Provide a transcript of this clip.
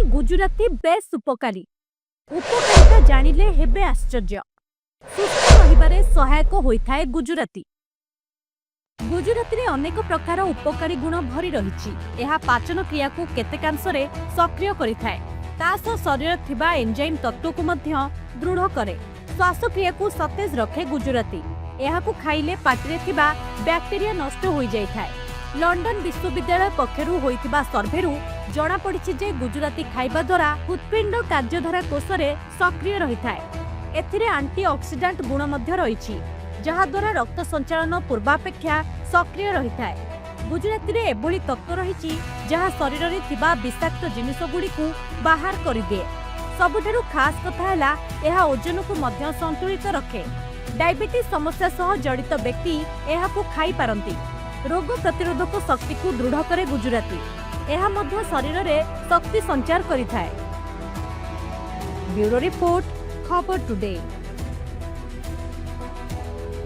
Gujarati base उपकारी। उपकारिता जानिले हेबे आश्चर्य। सुस्थ रहिबारे सहायक होइथाए गुजराती। गुजराती रे अनेक प्रकार उपकारी गुण भरी रहिछि। एहा पाचन क्रिया को केतेकांशरे सक्रिय करिथाए। तासो शरीर थिबा एंजाइम तत्व को मध्य दृढ़ करे। श्वासक्रिया को सतेज रखे गुजराती। एहाकु खाइले पाटिरे थिबा बैक्टेरिया नष्ट होई जाइथाए। लंडन विश्वविद्यालय पक्षरु होइथिबा सर्वेरु जणा पड़िछि जे गुजराती खाइबा द्वारा हृत्पिंड कार्यधारा कोषरे सक्रिय रहिथाए। एथिरे एंटीऑक्सीडेंट गुण मध्य रहिछि, जहा द्वारा रक्त संचालन पूर्वापेक्षा सक्रिय रहिथाए। गुजराती रे एभली तत्व रहिछि जहा शरीर रे थिबा विषाक्त जिनिस गुडी को बाहर करि दिए। सबुठारु खास कथा हैला एहा ओजन को मध्य संतुलित रखे। डायबिटीज समस्या सह जड़ित व्यक्ति एहाकु खाई पारंती। रोग प्रतिरोधक शक्ति को दृढ़ करे गुजराती। एहा मध्य शरीर रे शक्ति संचार करिथाए। ब्यूरो रिपोर्ट, खबर टुडे।